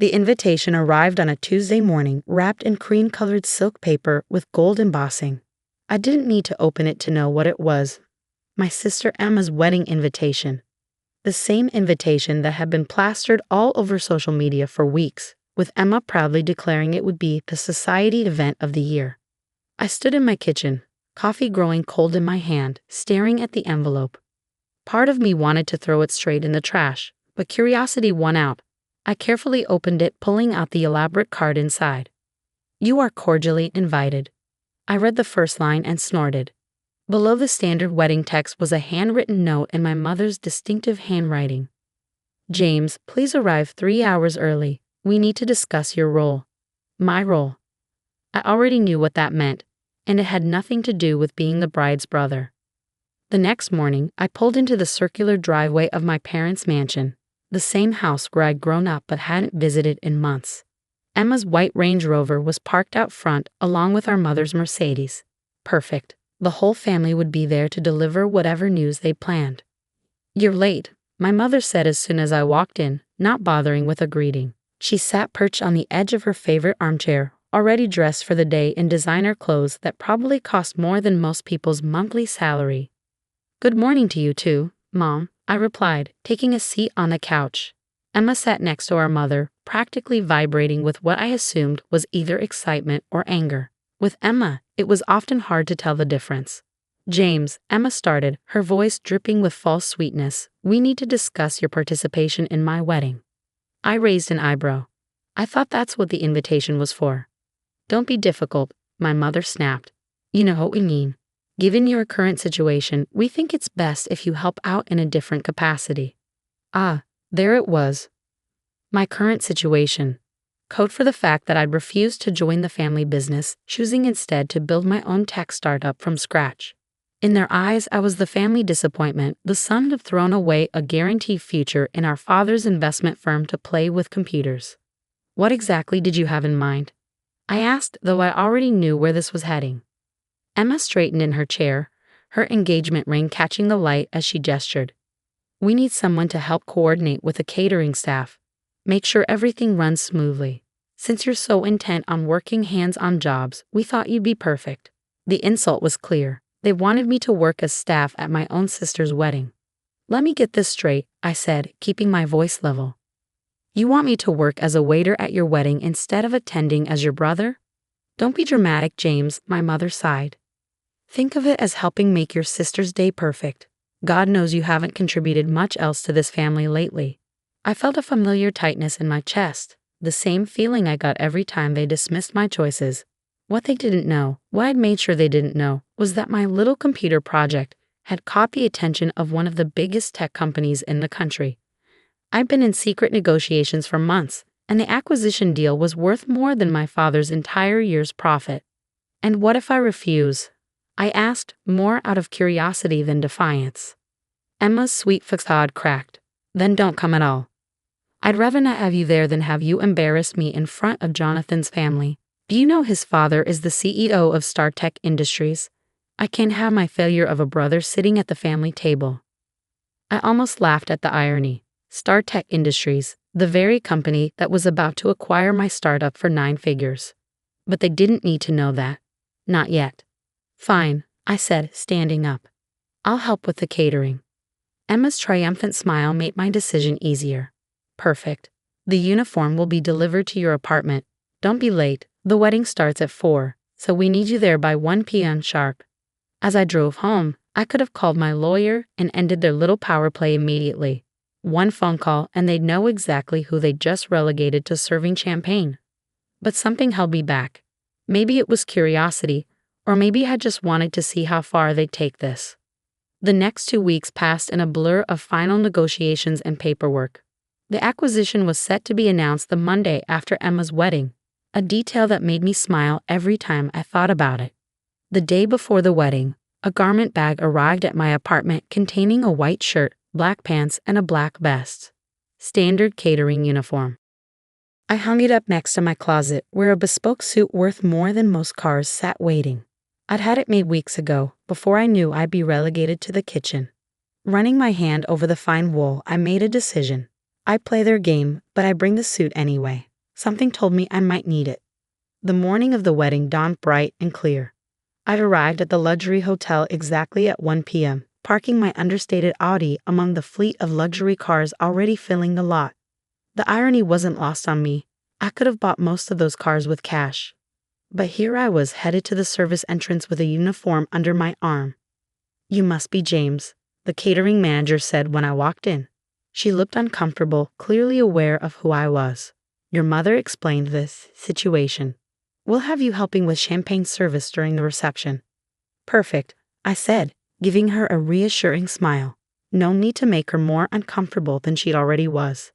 The invitation arrived on a Tuesday morning, wrapped in cream-colored silk paper with gold embossing. I didn't need to open it to know what it was. My sister Emma's wedding invitation. The same invitation that had been plastered all over social media for weeks, with Emma proudly declaring it would be the society event of the year. I stood in my kitchen, coffee growing cold in my hand, staring at the envelope. Part of me wanted to throw it straight in the trash, but curiosity won out. I carefully opened it, pulling out the elaborate card inside. "You are cordially invited." I read the first line and snorted. Below the standard wedding text was a handwritten note in my mother's distinctive handwriting. "James, please arrive 3 hours early. We need to discuss your role." My role. I already knew what that meant, and it had nothing to do with being the bride's brother. The next morning, I pulled into the circular driveway of my parents' mansion, the same house where I'd grown up but hadn't visited in months. Emma's white Range Rover was parked out front along with our mother's Mercedes. Perfect. The whole family would be there to deliver whatever news they planned. "You're late," my mother said as soon as I walked in, not bothering with a greeting. She sat perched on the edge of her favorite armchair, already dressed for the day in designer clothes that probably cost more than most people's monthly salary. "Good morning to you too, Mom," I replied, taking a seat on the couch. Emma sat next to our mother, practically vibrating with what I assumed was either excitement or anger. With Emma, it was often hard to tell the difference. "James," Emma started, her voice dripping with false sweetness, "we need to discuss your participation in my wedding." I raised an eyebrow. I thought that's what the invitation was for. "Don't be difficult," my mother snapped. "You know what we mean. Given your current situation, we think it's best if you help out in a different capacity." Ah, there it was. My current situation. Code for the fact that I'd refused to join the family business, choosing instead to build my own tech startup from scratch. In their eyes, I was the family disappointment, the son who'd thrown away a guaranteed future in our father's investment firm to play with computers. "What exactly did you have in mind?" I asked, though I already knew where this was heading. Emma straightened in her chair, her engagement ring catching the light as she gestured. "We need someone to help coordinate with the catering staff. Make sure everything runs smoothly. Since you're so intent on working hands-on jobs, we thought you'd be perfect." The insult was clear. They wanted me to work as staff at my own sister's wedding. "Let me get this straight," I said, keeping my voice level. "You want me to work as a waiter at your wedding instead of attending as your brother?" "Don't be dramatic, James," my mother sighed. "Think of it as helping make your sister's day perfect. God knows you haven't contributed much else to this family lately." I felt a familiar tightness in my chest, the same feeling I got every time they dismissed my choices. What they didn't know, what I'd made sure they didn't know, was that my little computer project had caught the attention of one of the biggest tech companies in the country. I'd been in secret negotiations for months, and the acquisition deal was worth more than my father's entire year's profit. "And what if I refuse?" I asked, more out of curiosity than defiance. Emma's sweet facade cracked. "Then don't come at all. I'd rather not have you there than have you embarrass me in front of Jonathan's family. Do you know his father is the CEO of StarTech Industries? I can't have my failure of a brother sitting at the family table." I almost laughed at the irony. StarTech Industries, the very company that was about to acquire my startup for 9 figures. But they didn't need to know that. Not yet. "Fine," I said, standing up. "I'll help with the catering." Emma's triumphant smile made my decision easier. "Perfect. The uniform will be delivered to your apartment. Don't be late. The wedding starts at 4, so we need you there by 1 p.m. sharp." As I drove home, I could have called my lawyer and ended their little power play immediately. One phone call and they'd know exactly who they'd just relegated to serving champagne. But something held me back. Maybe it was curiosity, or maybe I just wanted to see how far they'd take this. The next 2 weeks passed in a blur of final negotiations and paperwork. The acquisition was set to be announced the Monday after Emma's wedding, a detail that made me smile every time I thought about it. The day before the wedding, a garment bag arrived at my apartment containing a white shirt, black pants, and a black vest. Standard catering uniform. I hung it up next to my closet, where a bespoke suit worth more than most cars sat waiting. I'd had it made weeks ago, before I knew I'd be relegated to the kitchen. Running my hand over the fine wool, I made a decision. I play their game, but I bring the suit anyway. Something told me I might need it. The morning of the wedding dawned bright and clear. I'd arrived at the luxury hotel exactly at 1 p.m., parking my understated Audi among the fleet of luxury cars already filling the lot. The irony wasn't lost on me. I could have bought most of those cars with cash. But here I was headed to the service entrance with a uniform under my arm. "You must be James," the catering manager said when I walked in. She looked uncomfortable, clearly aware of who I was. "Your mother explained this situation. We'll have you helping with champagne service during the reception." "Perfect," I said, giving her a reassuring smile. No need to make her more uncomfortable than she already was.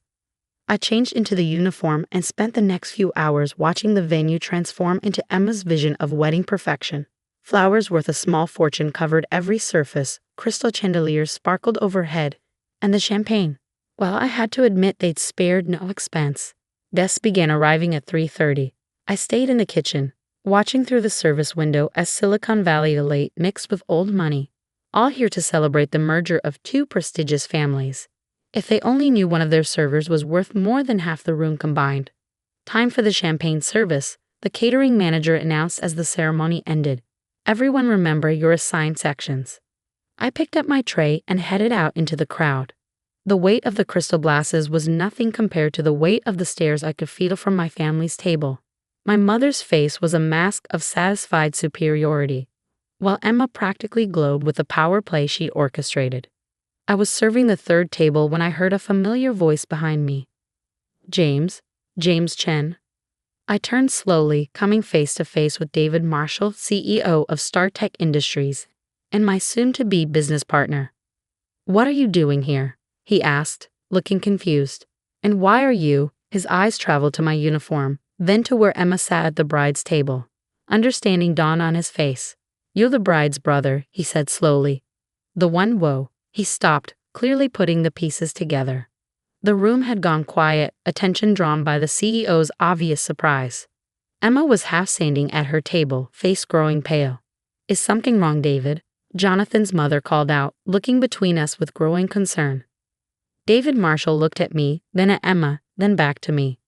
I changed into the uniform and spent the next few hours watching the venue transform into Emma's vision of wedding perfection. Flowers worth a small fortune covered every surface, crystal chandeliers sparkled overhead, and the champagne. Well, I had to admit they'd spared no expense. Guests began arriving at 3:30. I stayed in the kitchen, watching through the service window as Silicon Valley elite mixed with old money, all here to celebrate the merger of two prestigious families. If they only knew one of their servers was worth more than half the room combined. "Time for the champagne service," the catering manager announced as the ceremony ended. "Everyone remember your assigned sections." I picked up my tray and headed out into the crowd. The weight of the crystal glasses was nothing compared to the weight of the stares I could feel from my family's table. My mother's face was a mask of satisfied superiority, while Emma practically glowed with the power play she orchestrated. I was serving the third table when I heard a familiar voice behind me. "James Chen." I turned slowly, coming face to face with David Marshall, CEO of StarTech Industries, and my soon-to-be business partner. "What are you doing here?" he asked, looking confused. "And why are you?" His eyes traveled to my uniform, then to where Emma sat at the bride's table. Understanding dawned on his face. "You're the bride's brother," he said slowly. "The one." Whoa. He stopped, clearly putting the pieces together. The room had gone quiet, attention drawn by the CEO's obvious surprise. Emma was half standing at her table, face growing pale. "Is something wrong, David?" Jonathan's mother called out, looking between us with growing concern. David Marshall looked at me, then at Emma, then back to me.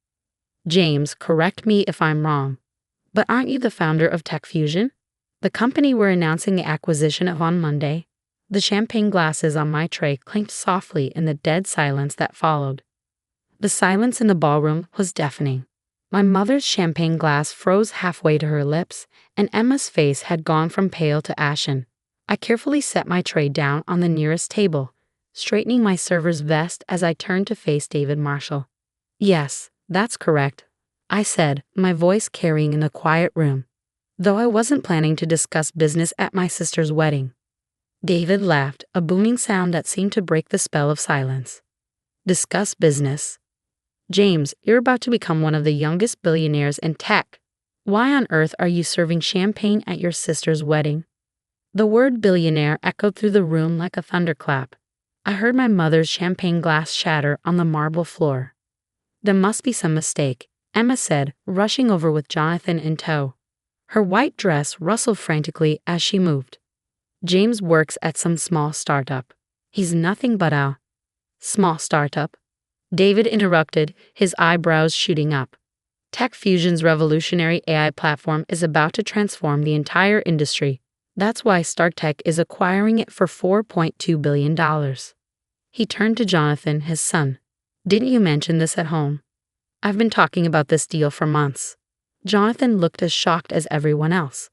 "James, correct me if I'm wrong, but aren't you the founder of Tech Fusion? The company we're announcing the acquisition of on Monday?" The champagne glasses on my tray clinked softly in the dead silence that followed. The silence in the ballroom was deafening. My mother's champagne glass froze halfway to her lips, and Emma's face had gone from pale to ashen. I carefully set my tray down on the nearest table, straightening my server's vest as I turned to face David Marshall. "Yes, that's correct," I said, my voice carrying in the quiet room, though I wasn't planning to discuss business at my sister's wedding. David laughed, a booming sound that seemed to break the spell of silence. "Discuss business? James, you're about to become one of the youngest billionaires in tech. Why on earth are you serving champagne at your sister's wedding?" The word billionaire echoed through the room like a thunderclap. I heard my mother's champagne glass shatter on the marble floor. "There must be some mistake," Emma said, rushing over with Jonathan in tow. Her white dress rustled frantically as she moved. "James works at some small startup. He's nothing but a..." "Small startup?" David interrupted, his eyebrows shooting up. "Tech Fusion's revolutionary AI platform is about to transform the entire industry. That's why StarTech is acquiring it for $4.2 billion. He turned to Jonathan, his son. "Didn't you mention this at home?" "I've been talking about this deal for months." Jonathan looked as shocked as everyone else.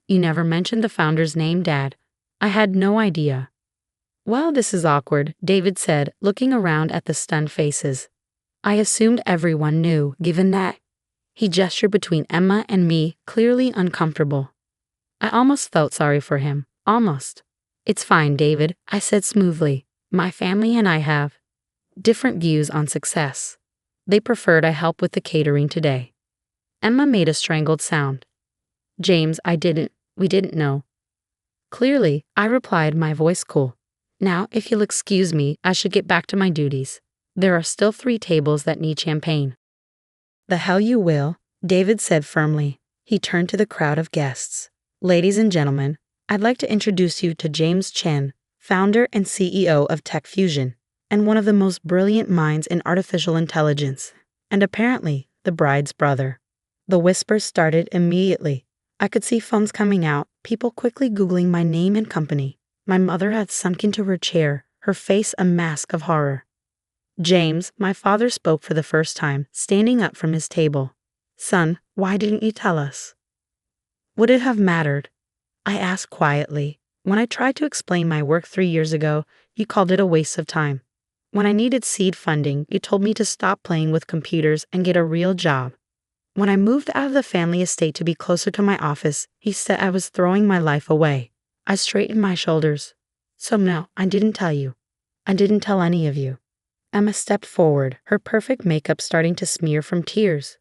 You never mentioned the founder's name, Dad." "I had no idea." "Well, this is awkward," David said, looking around at the stunned faces. "I assumed everyone knew, given that..." He gestured between Emma and me, clearly uncomfortable. I almost felt sorry for him. Almost. "It's fine, David," I said smoothly. "My family and I have different views on success. They preferred I help with the catering today." Emma made a strangled sound. "James, we didn't know." "Clearly," I replied, my voice cool. "Now, if you'll excuse me, I should get back to my duties. There are still 3 tables that need champagne." "The hell you will," David said firmly. He turned to the crowd of guests. "Ladies and gentlemen, I'd like to introduce you to James Chen, founder and CEO of Tech Fusion, and one of the most brilliant minds in artificial intelligence, and apparently the the bride's brother. The whispers started immediately. I could see phones coming out, people quickly Googling my name and company. My mother had sunk into her chair, her face a mask of horror. James, my father spoke for the first time, standing up from his table. "Son, why didn't you tell us?" "Would it have mattered?" I asked quietly. "When I tried to explain my work 3 years ago, you called it a waste of time. When I needed seed funding, you told me to stop playing with computers and get a real job. When I moved out of the family estate to be closer to my office, he said I was throwing my life away." I straightened my shoulders. "So no, I didn't tell you. I didn't tell any of you." Emma stepped forward, her perfect makeup starting to smear from tears.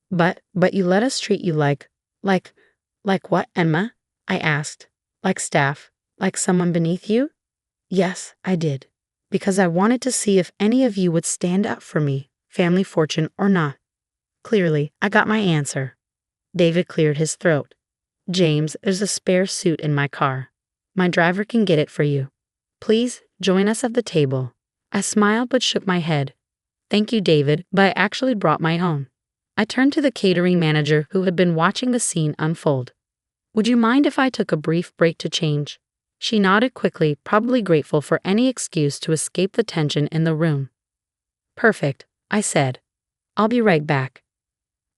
But you let us treat you like what, Emma?" I asked. "Like staff? Like someone beneath you?" "Yes, I did. Because I wanted to see if any of you would stand up for me, family fortune or not." Clearly, I got my answer. David cleared his throat. "James, there's a spare suit in my car. My driver can get it for you. Please join us at the table." I smiled but shook my head. "Thank you, David, but I actually brought my own." I turned to the catering manager who had been watching the scene unfold. "Would you mind if I took a brief break to change?" She nodded quickly, probably grateful for any excuse to escape the tension in the room. "Perfect," I said. "I'll be right back."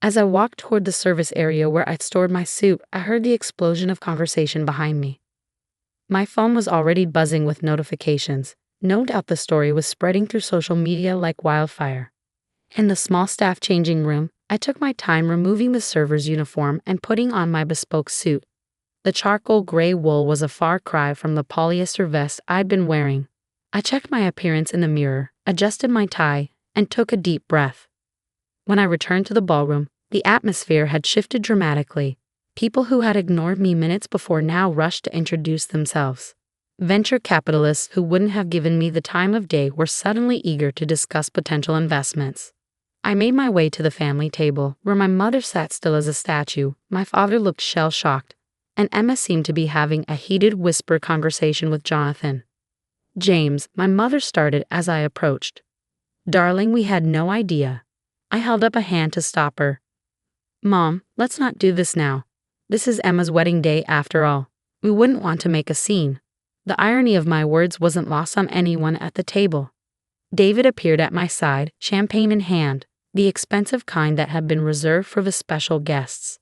As I walked toward the service area where I'd stored my suit, I heard the explosion of conversation behind me. My phone was already buzzing with notifications. No doubt the story was spreading through social media like wildfire. In the small staff changing room, I took my time removing the server's uniform and putting on my bespoke suit. The charcoal gray wool was a far cry from the polyester vest I'd been wearing. I checked my appearance in the mirror, adjusted my tie, and took a deep breath. When I returned to the ballroom, the atmosphere had shifted dramatically. People who had ignored me minutes before now rushed to introduce themselves. Venture capitalists who wouldn't have given me the time of day were suddenly eager to discuss potential investments. I made my way to the family table, where my mother sat still as a statue. My father looked shell-shocked, and Emma seemed to be having a heated whisper conversation with Jonathan. "James," my mother started as I approached. "Darling, we had no idea." I held up a hand to stop her. "Mom, let's not do this now. This is Emma's wedding day after all. We wouldn't want to make a scene." The irony of my words wasn't lost on anyone at the table. David appeared at my side, champagne in hand, the expensive kind that had been reserved for the special guests.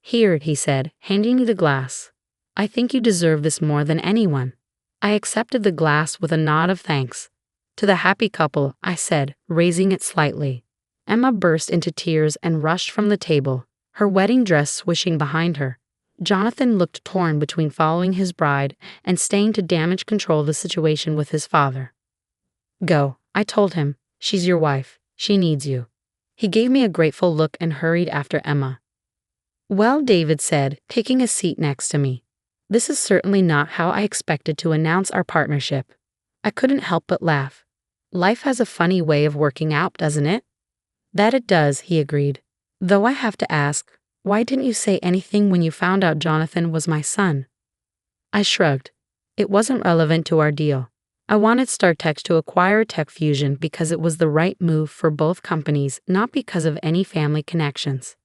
"Here," he said, handing me the glass. "I think you deserve this more than anyone." I accepted the glass with a nod of thanks. "To the happy couple," I said, raising it slightly. Emma burst into tears and rushed from the table, her wedding dress swishing behind her. Jonathan looked torn between following his bride and staying to damage control the situation with his father. "Go," I told him. "She's your wife. She needs you." He gave me a grateful look and hurried after Emma. "Well," David said, taking a seat next to me, "this is certainly not how I expected to announce our partnership." I couldn't help but laugh. "Life has a funny way of working out, doesn't it?" "That it does," he agreed. "Though I have to ask, why didn't you say anything when you found out Jonathan was my son?" I shrugged. It wasn't relevant to our deal. I wanted StarTech to acquire Tech Fusion because it was the right move for both companies, not because of any family connections.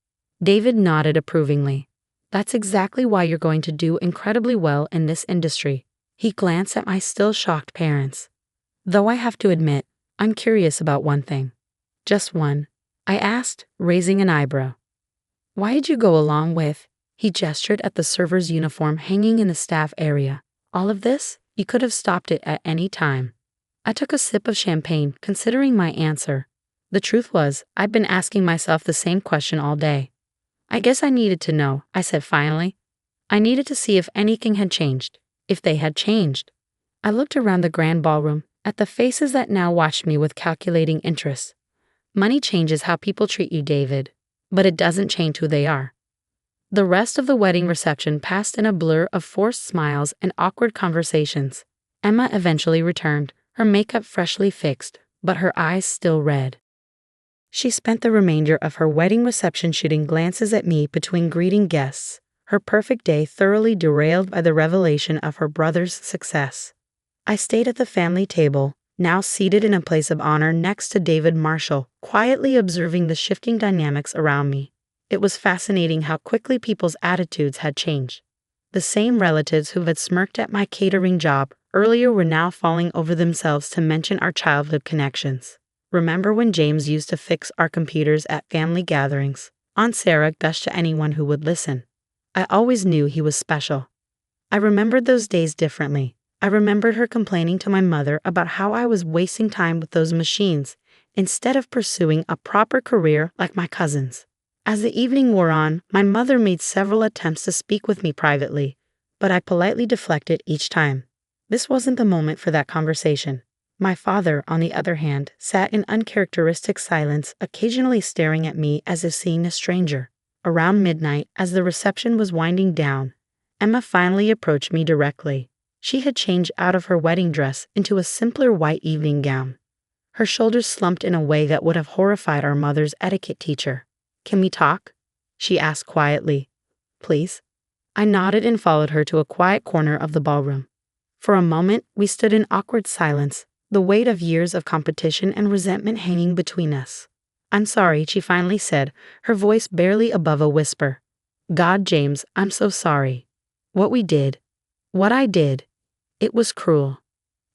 David nodded approvingly. "That's exactly why you're going to do incredibly well in this industry." He glanced at my still shocked parents. "Though I have to admit, I'm curious about one thing." "Just one?" I asked, raising an eyebrow. "Why did you go along with—" He gestured at the server's uniform hanging in the staff area. "All of this? You could have stopped it at any time." I took a sip of champagne, considering my answer. The truth was, I'd been asking myself the same question all day. "I guess I needed to know," I said finally. I needed to see if anything had changed, if they had changed. I looked around the grand ballroom, at the faces that now watched me with calculating interest. Money changes how people treat you, David, but it doesn't change who they are. The rest of the wedding reception passed in a blur of forced smiles and awkward conversations. Emma eventually returned, her makeup freshly fixed, but her eyes still red. She spent the remainder of her wedding reception shooting glances at me between greeting guests, her perfect day thoroughly derailed by the revelation of her brother's success. I stayed at the family table, now seated in a place of honor next to David Marshall, quietly observing the shifting dynamics around me. It was fascinating how quickly people's attitudes had changed. The same relatives who had smirked at my catering job earlier were now falling over themselves to mention our childhood connections. Remember when James used to fix our computers at family gatherings? Aunt Sarah gushed to anyone who would listen. I always knew he was special. I remembered those days differently. I remembered her complaining to my mother about how I was wasting time with those machines instead of pursuing a proper career like my cousins. As the evening wore on, my mother made several attempts to speak with me privately, but I politely deflected each time. This wasn't the moment for that conversation. My father, on the other hand, sat in uncharacteristic silence, occasionally staring at me as if seeing a stranger. Around midnight, as the reception was winding down, Emma finally approached me directly. She had changed out of her wedding dress into a simpler white evening gown. Her shoulders slumped in a way that would have horrified our mother's etiquette teacher. "Can we talk?" she asked quietly. "Please?" I nodded and followed her to a quiet corner of the ballroom. For a moment, we stood in awkward silence, the weight of years of competition and resentment hanging between us. "I'm sorry," she finally said, her voice barely above a whisper. "God, James, I'm so sorry. What I did, it was cruel."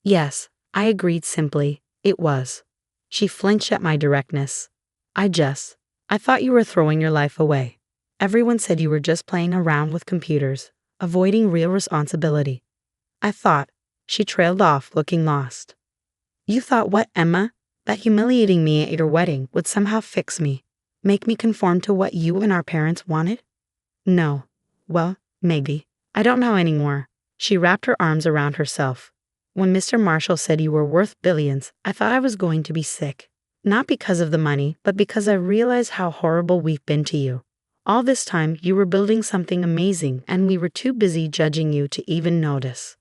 "Yes," I agreed simply, "it was." She flinched at my directness. I thought you were throwing your life away. Everyone said you were just playing around with computers, avoiding real responsibility. I thought," she trailed off, looking lost. "You thought what, Emma? That humiliating me at your wedding would somehow fix me, make me conform to what you and our parents wanted?" "No. Well, maybe. I don't know anymore." She wrapped her arms around herself. "When Mr. Marshall said you were worth billions, I thought I was going to be sick. Not because of the money, but because I realized how horrible we've been to you. All this time, you were building something amazing, and we were too busy judging you to even notice."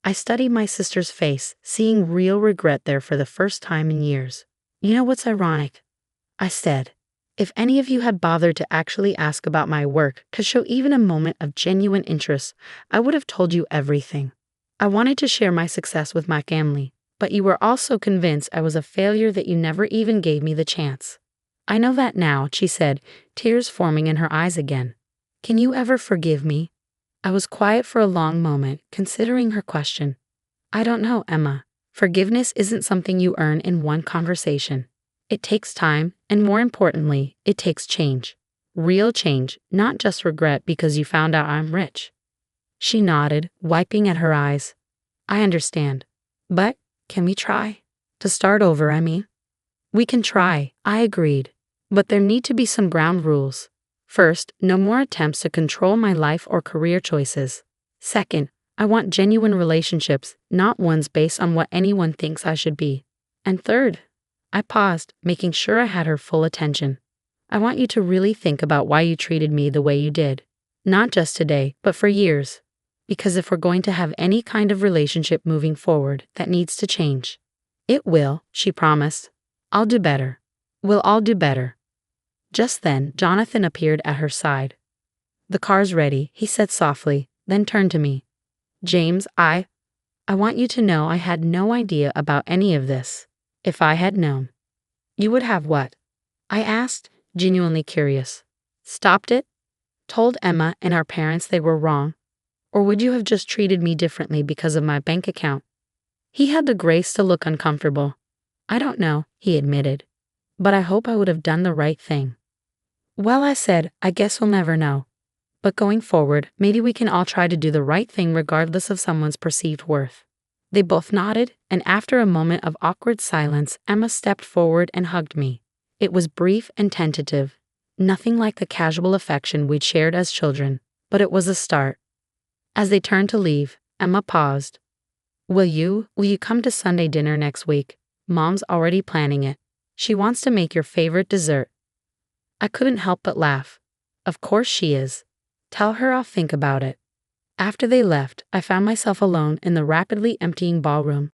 I studied my sister's face, seeing real regret there for the first time in years. "You know what's ironic?" I said. "If any of you had bothered to actually ask about my work, to show even a moment of genuine interest, I would have told you everything. I wanted to share my success with my family, but you were all so convinced I was a failure that you never even gave me the chance." "I know that now," she said, tears forming in her eyes again. "Can you ever forgive me?" I was quiet for a long moment, considering her question. "I don't know, Emma. Forgiveness isn't something you earn in one conversation. It takes time, and more importantly, it takes change. Real change, not just regret because you found out I'm rich." She nodded, wiping at her eyes. "I understand. But, can we try? To start over, I mean." "We can try," I agreed. "But there need to be some ground rules. First, no more attempts to control my life or career choices. Second, I want genuine relationships, not ones based on what anyone thinks I should be. And third," I paused, making sure I had her full attention, "I want you to really think about why you treated me the way you did. Not just today, but for years. Because if we're going to have any kind of relationship moving forward, that needs to change." "It will," she promised. "I'll do better. We'll all do better." Just then, Jonathan appeared at her side. "The car's ready," he said softly, then turned to me. "James, I want you to know I had no idea about any of this. If I had known." "You would have what?" I asked, genuinely curious. "Stopped it? Told Emma and our parents they were wrong? Or would you have just treated me differently because of my bank account?" He had the grace to look uncomfortable. "I don't know," he admitted. "But I hope I would have done the right thing." "Well," I said, "I guess we'll never know. But going forward, maybe we can all try to do the right thing regardless of someone's perceived worth." They both nodded, and after a moment of awkward silence, Emma stepped forward and hugged me. It was brief and tentative, nothing like the casual affection we'd shared as children, but it was a start. As they turned to leave, Emma paused. Will you come to Sunday dinner next week? Mom's already planning it. She wants to make your favorite dessert." I couldn't help but laugh. Of course she is. Tell her I'll think about it. After they left, I found myself alone in the rapidly emptying ballroom.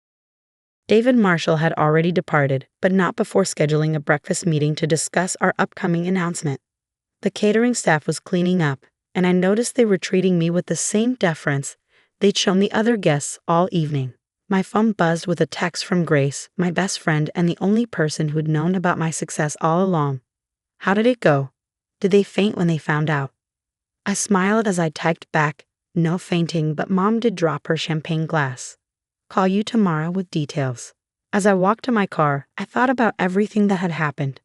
David Marshall had already departed, but not before scheduling a breakfast meeting to discuss our upcoming announcement. The catering staff was cleaning up, and I noticed they were treating me with the same deference they'd shown the other guests all evening. My phone buzzed with a text from Grace, my best friend and the only person who'd known about my success all along. How did it go? Did they faint when they found out? I smiled as I typed back, no fainting, but Mom did drop her champagne glass. Call you tomorrow with details. As I walked to my car, I thought about everything that had happened.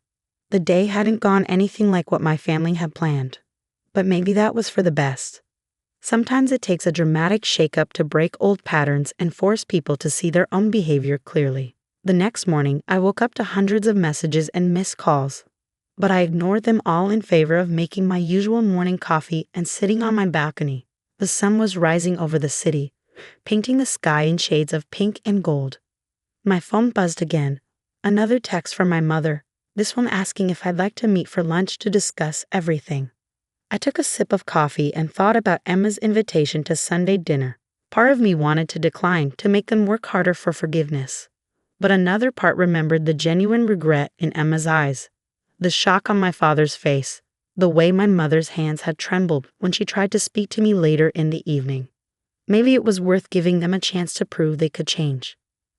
The day hadn't gone anything like what my family had planned. But maybe that was for the best. Sometimes it takes a dramatic shakeup to break old patterns and force people to see their own behavior clearly. The next morning, I woke up to hundreds of messages and missed calls. But I ignored them all in favor of making my usual morning coffee and sitting on my balcony. The sun was rising over the city, painting the sky in shades of pink and gold. My phone buzzed again. Another text from my mother, this one asking if I'd like to meet for lunch to discuss everything. I took a sip of coffee and thought about Emma's invitation to Sunday dinner. Part of me wanted to decline to make them work harder for forgiveness. But another part remembered the genuine regret in Emma's eyes, the shock on my father's face, the way my mother's hands had trembled when she tried to speak to me later in the evening. Maybe it was worth giving them a chance to prove they could change.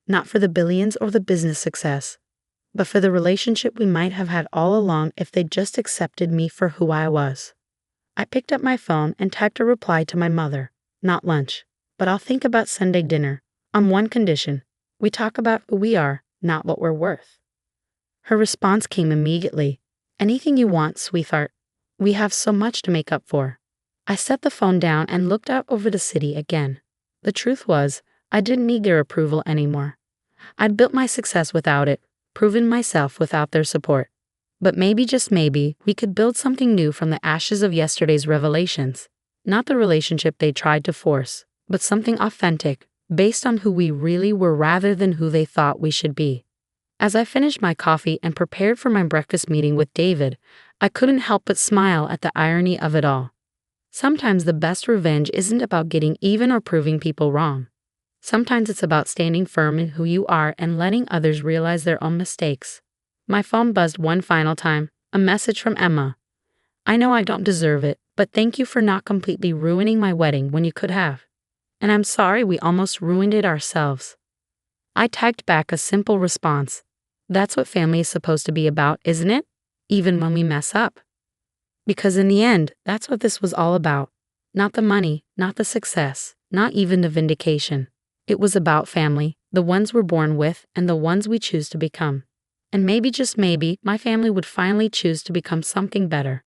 Not for the billions or the business success, but for the relationship we might have had all along if they just accepted me for who I was. I picked up my phone and typed a reply to my mother. Not lunch, but I'll think about Sunday dinner, on one condition. We talk about who we are, not what we're worth. Her response came immediately. Anything you want, sweetheart. We have so much to make up for. I set the phone down and looked out over the city again. The truth was, I didn't need their approval anymore. I'd built my success without it, proven myself without their support. But maybe, just maybe, we could build something new from the ashes of yesterday's revelations. Not the relationship they tried to force, but something authentic, based on who we really were rather than who they thought we should be. As I finished my coffee and prepared for my breakfast meeting with David, I couldn't help but smile at the irony of it all. Sometimes the best revenge isn't about getting even or proving people wrong. Sometimes it's about standing firm in who you are and letting others realize their own mistakes. My phone buzzed one final time, a message from Emma. I know I don't deserve it, but thank you for not completely ruining my wedding when you could have. And I'm sorry we almost ruined it ourselves. I typed back a simple response. That's what family is supposed to be about, isn't it? Even when we mess up. Because in the end, that's what this was all about. Not the money, not the success, not even the vindication. It was about family, the ones we're born with and the ones we choose to become. And maybe, just maybe, my family would finally choose to become something better.